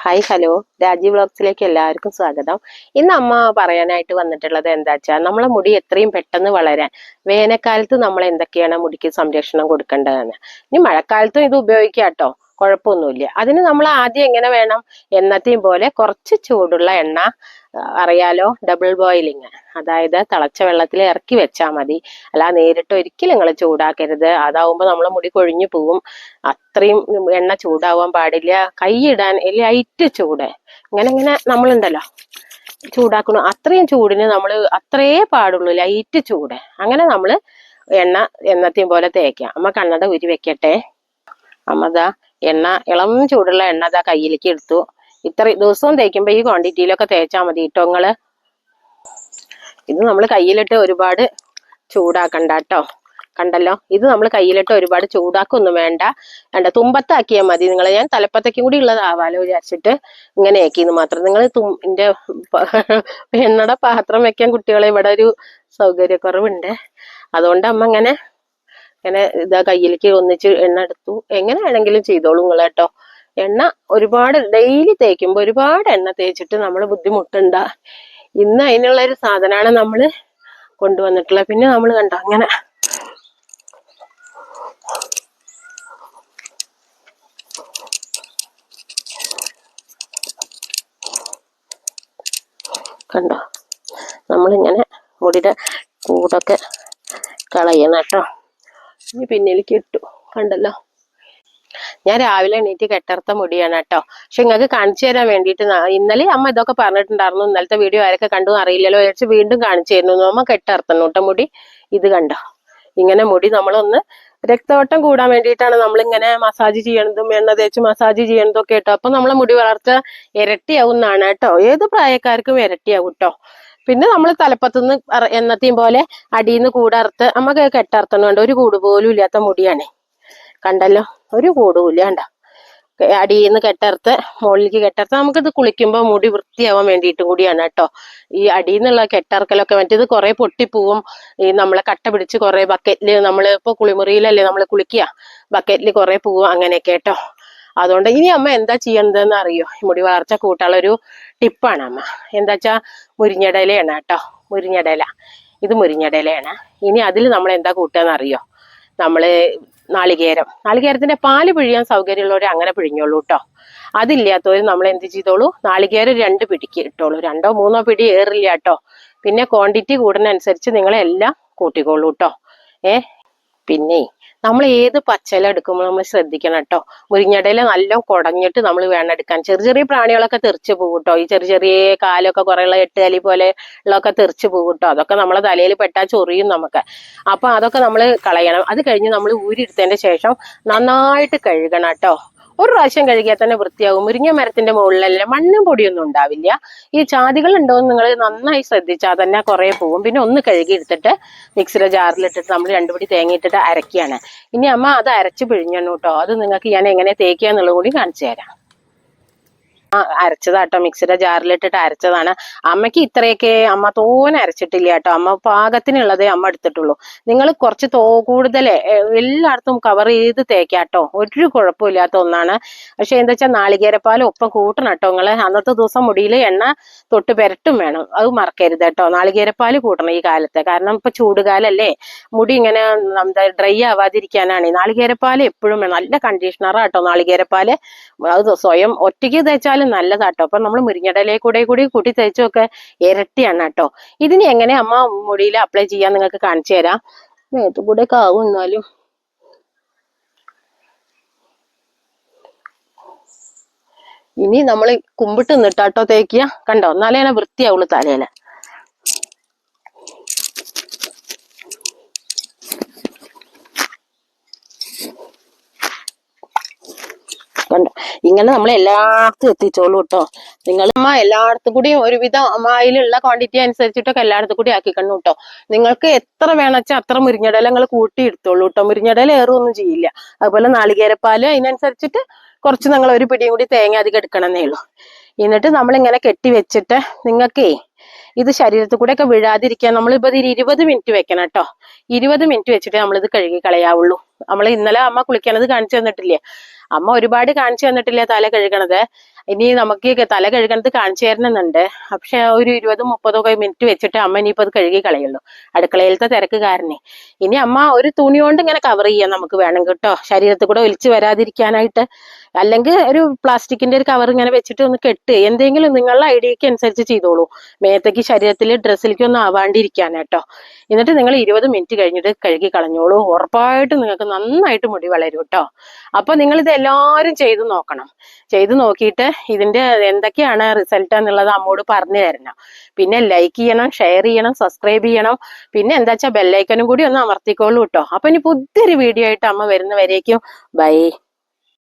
Hi hello Rajeev വ്ളോഗ്സിലേക്ക് എല്ലാവർക്കും സ്വാഗതം. ഇന്ന് അമ്മ പറയാനായിട്ട് വന്നിട്ടുള്ളത് എന്താ വെച്ചാൽ നമ്മളെ മുടി എത്രയും പെട്ടെന്ന് വളരാൻ വേനൽക്കാലത്ത് നമ്മൾ എന്തൊക്കെയാണ് മുടിക്ക് സംരക്ഷണം കൊടുക്കേണ്ടതെന്ന്. ഇനി മഴക്കാലത്തും ഇത് ഉപയോഗിക്കാം കേട്ടോ, കുഴപ്പമൊന്നുമില്ല. അതിന് നമ്മൾ ആദ്യം എങ്ങനെ വേണം, എന്നത്തെയും പോലെ കുറച്ച് ചൂടുള്ള എണ്ണ, അറിയാലോ, ഡബിൾ ബോയിലിങ്, അതായത് തിളച്ച വെള്ളത്തിൽ ഇറക്കി വെച്ചാൽ മതി. അല്ല നേരിട്ട് ഒരിക്കലും നിങ്ങൾ ചൂടാക്കരുത്, അതാവുമ്പോൾ നമ്മളെ മുടി കൊഴിഞ്ഞു പോവും. അത്രയും എണ്ണ ചൂടാവാൻ പാടില്ല. കൈയിടാൻ ലൈറ്റ് ചൂട്, ഇങ്ങനെ നമ്മളുണ്ടല്ലോ ചൂടാക്കണു, അത്രയും ചൂടിന് നമ്മൾ അത്രേ പാടുള്ളൂ, ലൈറ്റ് ചൂട്. അങ്ങനെ നമ്മൾ എന്നത്തെയും പോലെ തേക്കാം. അമ്മ കണ്ണട ഊരി വെക്കട്ടെ. അമ്മതാ ഇളം ചൂടുള്ള എണ്ണ അതാ കയ്യിലേക്ക് എടുത്തു. ഇത്ര ദിവസവും തേക്കുമ്പോ ഈ ക്വാണ്ടിറ്റിയിലൊക്കെ തേച്ചാൽ മതി കേട്ടോ നിങ്ങള്. ഇത് നമ്മൾ കയ്യിലിട്ട് ഒരുപാട് ചൂടാക്കണ്ട കേട്ടോ. കണ്ടല്ലോ, ഇത് നമ്മൾ കയ്യിലിട്ട് ഒരുപാട് ചൂടാക്കൊന്നും വേണ്ട. തുമ്പത്താക്കിയാൽ മതി നിങ്ങൾ. ഞാൻ തലപ്പത്തേക്കും കൂടി ഉള്ളതാവാലോ വിചാരിച്ചിട്ട് ഇങ്ങനെ ആക്കിന്ന് മാത്രം. നിങ്ങൾ എന്റെ എണ്ണയുടെ പാത്രം വെക്കാൻ കുട്ടികളെ ഇവിടെ ഒരു സൗകര്യക്കുറവുണ്ട്, അതുകൊണ്ട് അമ്മ ഇങ്ങനെ ഇതാ കയ്യിലേക്ക് ഒന്നിച്ച് എണ്ണ എടുത്തു. എങ്ങനെ വേണമെങ്കിലും ചെയ്തോളൂ നിങ്ങൾ കേട്ടോ. എണ്ണ ഒരുപാട് ഡെയിലി തേക്കുമ്പോ ഒരുപാട് എണ്ണ തേച്ചിട്ട് നമ്മൾ ബുദ്ധിമുട്ടുണ്ട. ഇന്ന് അതിനുള്ള ഒരു സാധനമാണ് നമ്മൾ കൊണ്ടുവന്നിട്ടുള്ളത്. പിന്നെ നമ്മൾ കണ്ടോ അങ്ങനെ കണ്ടോ, നമ്മളിങ്ങനെ മുടിയുടെ കൂടൊക്കെ കളയണം കേട്ടോ. ഇനി പിന്നിലേക്ക് ഇട്ടു, കണ്ടല്ലോ. ഞാൻ രാവിലെ എണീറ്റ് കെട്ടർത്ത മുടിയാണ് കേട്ടോ. പക്ഷെ നിങ്ങൾക്ക് കാണിച്ചു തരാൻ വേണ്ടിയിട്ട് ഇന്നലെ അമ്മ ഇതൊക്കെ പറഞ്ഞിട്ടുണ്ടായിരുന്നു. ഇന്നലത്തെ വീഡിയോ ആരൊക്കെ കണ്ടു അറിയില്ലല്ലോ വിചാരിച്ച് വീണ്ടും കാണിച്ചു തരുന്നു. അമ്മ കെട്ടർത്തണം കേട്ടോ മുടി. ഇത് കണ്ടോ, ഇങ്ങനെ മുടി നമ്മളൊന്ന് രക്തോട്ടം കൂടാൻ വേണ്ടിയിട്ടാണ് നമ്മളിങ്ങനെ മസാജ് ചെയ്യണതും എണ്ണ തേച്ച് മസാജ് ചെയ്യണതും ഒക്കെ കേട്ടോ. അപ്പൊ നമ്മളെ മുടി വളർച്ച ഇരട്ടിയാവുന്നതാണ് കേട്ടോ. ഏത് പ്രായക്കാർക്കും ഇരട്ടിയാവും കേട്ടോ. പിന്നെ നമ്മൾ തലപ്പത്തുനിന്ന് എന്നത്തെയും പോലെ അടിയിന്ന് കൂടർത്ത് നമുക്ക് കെട്ടർത്തണുണ്ട്. ഒരു കൂട് പോലും ഇല്ലാത്ത മുടിയാണ്, കണ്ടല്ലോ. ഒരു കൂടുമില്ല, കണ്ട. അടിയിന്ന് കെട്ടർത്ത് മുകളിലേക്ക് കെട്ടർത്ത് നമുക്കിത് കുളിക്കുമ്പോൾ മുടി വൃത്തിയാവാൻ വേണ്ടിയിട്ടും കൂടിയാണ് കേട്ടോ. ഈ അടിയിന്നുള്ള കെട്ടർക്കലൊക്കെ മറ്റേത് കുറെ പൊട്ടിപ്പോവും. ഈ നമ്മളെ കട്ട പിടിച്ച് കുറെ ബക്കറ്റില്, നമ്മളിപ്പോ കുളിമുറിയിലല്ലേ നമ്മൾ കുളിക്കുക, ബക്കറ്റിൽ കുറെ പോവും അങ്ങനെയൊക്കെ കേട്ടോ. അതുകൊണ്ട് ഇനി അമ്മ എന്താ ചെയ്യണതെന്ന് അറിയോ? മുടി വളർച്ച കൂട്ടാനുള്ളൊരു ടിപ്പാണ് അമ്മ. എന്താ വെച്ചാ മുരിങ്ങടയിലയാണ് കേട്ടോ. മുരിങ്ങടയില, ഇത് മുരിങ്ങടയിലയാണ്. ഇനി അതിൽ നമ്മൾ എന്താ കൂട്ടുകയെന്ന് അറിയോ? നമ്മള് നാളികേരത്തിന്റെ പാല് പിഴിയാൻ സൗകര്യമുള്ളവർ അങ്ങനെ പിഴിഞ്ഞോളൂ കേട്ടോ. അതില്ലാത്തവർ നമ്മൾ എന്ത് ചെയ്തോളൂ, നാളികേരം 2 പിടിക്ക് ഇട്ടോളൂ. 2 or 3 പിടി ഏറില്ല കേട്ടോ. പിന്നെ ക്വാണ്ടിറ്റി കൂടുന്നതനുസരിച്ച് നിങ്ങളെല്ലാം കൂട്ടിക്കോളൂ കേട്ടോ. പിന്നെ നമ്മൾ ഏത് പച്ചില എടുക്കുമ്പോൾ നമ്മൾ ശ്രദ്ധിക്കണം കേട്ടോ. മുരിങ്ങടയില നല്ല കുടഞ്ഞിട്ട് നമ്മൾ വേണം എടുക്കാൻ. ചെറിയ പ്രാണികളൊക്കെ തെറിച്ച് പോകും കേട്ടോ. ഈ ചെറിയ കാലൊക്കെ കുറേയുള്ള 8 കലി പോലെ ഉള്ളതൊക്കെ തെറിച്ച് പോകും കേട്ടോ. അതൊക്കെ നമ്മളെ തലയിൽ പെട്ടാൽ ചൊറിയും നമുക്ക്. അപ്പൊ അതൊക്കെ നമ്മൾ കളയണം. അത് കഴിഞ്ഞ് നമ്മൾ ഊരിയെടുത്തതിന്റെ ശേഷം നന്നായിട്ട് കഴുകണം കേട്ടോ. ഒരു പ്രാവശ്യം കഴുകിയാൽ തന്നെ വൃത്തിയാകും. മുരിങ്ങ മരത്തിന്റെ മുകളിലല്ല മണ്ണും പൊടിയൊന്നും ഉണ്ടാവില്ല. ഈ ചാതികൾ ഉണ്ടോയെന്ന് നിങ്ങൾ നന്നായി ശ്രദ്ധിച്ചാൽ തന്നെ കുറെ പോകും. പിന്നെ ഒന്ന് കഴുകി എടുത്തിട്ട് മിക്സിയുടെ ജാറിലിട്ടിട്ട് നമ്മൾ 2 പിടി തേങ്ങ ഇട്ടിട്ട് അരക്കുകയാണ്. ഇനി അമ്മ അത് അരച്ച് പിഴിഞ്ഞു കേട്ടോ. അത് നിങ്ങൾക്ക് ഞാൻ എങ്ങനെ തേക്കുക എന്നുള്ളത് കൂടി കാണിച്ചു തരാം. അരച്ചതാട്ടോ, മിക്സിയുടെ ജാറിലിട്ടിട്ട് അരച്ചതാണ്. അമ്മയ്ക്ക് ഇത്രയൊക്കെ അമ്മ തോനെ അരച്ചിട്ടില്ല കേട്ടോ. അമ്മ പാകത്തിനുള്ളതേ അമ്മ എടുത്തിട്ടുള്ളൂ. നിങ്ങൾ കുറച്ച് കൂടുതൽ എല്ലായിടത്തും കവർ ചെയ്ത് തേക്കാട്ടോ, ഒരു കുഴപ്പമില്ലാത്ത ഒന്നാണ്. പക്ഷെ എന്താ വെച്ചാൽ നാളികേരപ്പാൽ ഒപ്പം കൂട്ടണം കേട്ടോ. നിങ്ങൾ അന്നത്തെ ദിവസം മുടിയിൽ എണ്ണ തൊട്ട് പെരട്ടും വേണം, അത് മറക്കരുത് കേട്ടോ. നാളികേരപ്പാൽ കൂട്ടണം ഈ കാലത്ത്. കാരണം ഇപ്പൊ ചൂടുകാലല്ലേ, മുടി ഇങ്ങനെ ഡ്രൈ ആവാതിരിക്കാനാണ് നാളികേരപ്പാൽ എപ്പോഴും നല്ല കണ്ടീഷണറാട്ടോ നാളികേരപ്പാല്. അത് സ്വയം ഒറ്റയ്ക്ക് തേച്ചാൽ നല്ലതാട്ടോ. അപ്പൊ നമ്മൾ മുരിങ്ങടയിലേക്ക് കൂടി കൂട്ടി തേച്ചൊക്കെ ഇരട്ടിയാണ് കേട്ടോ. ഇതിന് എങ്ങനെ അമ്മ മുടിയിൽ അപ്ലൈ ചെയ്യാൻ നിങ്ങൾക്ക് കാണിച്ചു തരാം. മേത്തു കൂടെ ഒക്കെ ആവും. എന്നാലും ഇനി നമ്മൾ കുമ്പിട്ട് നിന്നിട്ടാട്ടോ തേക്കുക. കണ്ടോ, എന്നാലേ വൃത്തിയാവുള്ളൂ തലയില. കണ്ടോ, ഇങ്ങനെ നമ്മൾ എല്ലായിടത്തും എത്തിച്ചോളൂ കേട്ടോ. നിങ്ങളമ്മ എല്ലായിടത്തും കൂടി ഒരുവിധം അതിലുള്ള ക്വാണ്ടിറ്റി അനുസരിച്ചിട്ടൊക്കെ എല്ലായിടത്തും കൂടി ആക്കിക്കണു കേട്ടോ. നിങ്ങൾക്ക് എത്ര വേണമെച്ചാൽ അത്ര മുരിങ്ങടയില നിങ്ങൾ കൂട്ടി എടുത്തോളൂ കേട്ടോ. മുരിങ്ങടയില ഏറൊന്നും ചെയ്യില്ല. അതുപോലെ നാളികേരപ്പാല് അതിനനുസരിച്ചിട്ട് കുറച്ച് നിങ്ങൾ 1 പിടിയും കൂടി തേങ്ങ അധികം എടുക്കണമെന്നേ ഉള്ളൂ. എന്നിട്ട് നമ്മളിങ്ങനെ കെട്ടി വെച്ചിട്ട് നിങ്ങൾക്കേ ഇത് ശരീരത്തിൽ കൂടെ ഒക്കെ വീഴാതിരിക്കാൻ നമ്മളിപ്പോ 20 മിനിറ്റ് വെക്കണം കേട്ടോ. 20 മിനിറ്റ് വെച്ചിട്ട് നമ്മളിത് കഴുകി കളയാവുള്ളൂ. നമ്മൾ ഇന്നലെ അമ്മ കുളിക്കണത് കാണിച്ചു തന്നിട്ടില്ലേ? അമ്മ ഒരുപാട് കാണിച്ചു തന്നിട്ടില്ല തല കഴുകണത്. ഇനി നമുക്ക് തല കഴുകണത് കാണിച്ചു തരണമെന്നുണ്ട്. പക്ഷെ ഒരു 20-30 മിനിറ്റ് വെച്ചിട്ട് അമ്മ ഇനിയിപ്പോ അത് കഴുകി കളയുള്ളൂ, അടുക്കളയിലത്തെ തിരക്ക് കാരണേ. ഇനി അമ്മ ഒരു തുണി കൊണ്ട് ഇങ്ങനെ കവർ ചെയ്യാം നമുക്ക് വേണം കേട്ടോ, ശരീരത്തിൽ കൂടെ ഒലിച്ചു വരാതിരിക്കാനായിട്ട്. അല്ലെങ്കിൽ ഒരു പ്ലാസ്റ്റിക്കിന്റെ ഒരു കവർ ഇങ്ങനെ വെച്ചിട്ട് ഒന്ന് കെട്ട്, എന്തെങ്കിലും നിങ്ങളുടെ ഐഡിയക്ക് അനുസരിച്ച് ചെയ്തോളൂ. മേത്തേക്ക് ശരീരത്തിൽ ഡ്രസ്സിലേക്ക് ഒന്നും ആവാണ്ടിരിക്കാനാട്ടോ. എന്നിട്ട് നിങ്ങൾ 20 മിനിറ്റ് കഴിഞ്ഞിട്ട് കഴുകി കളഞ്ഞോളൂ. ഉറപ്പായിട്ടും നിങ്ങൾക്ക് നന്നായിട്ട് മുടി വളരും കേട്ടോ. അപ്പൊ നിങ്ങൾ ഇത് എല്ലാവരും ചെയ്തു നോക്കണം. ചെയ്തു നോക്കിയിട്ട് ഇതിന്റെ എന്തൊക്കെയാണ് റിസൾട്ട് എന്നുള്ളത് അമ്മോട് പറഞ്ഞു തരണം. പിന്നെ ലൈക്ക് ചെയ്യണം, ഷെയർ ചെയ്യണം, സബ്സ്ക്രൈബ് ചെയ്യണം. പിന്നെ എന്താ വെച്ചാൽ ബെല്ലൈക്കനും കൂടി ഒന്ന് അമർത്തിക്കോളൂ കേട്ടോ. അപ്പൊ ഇനി പുതിയൊരു വീഡിയോ ആയിട്ട് അമ്മ വരുന്നവരേക്കും ബൈ.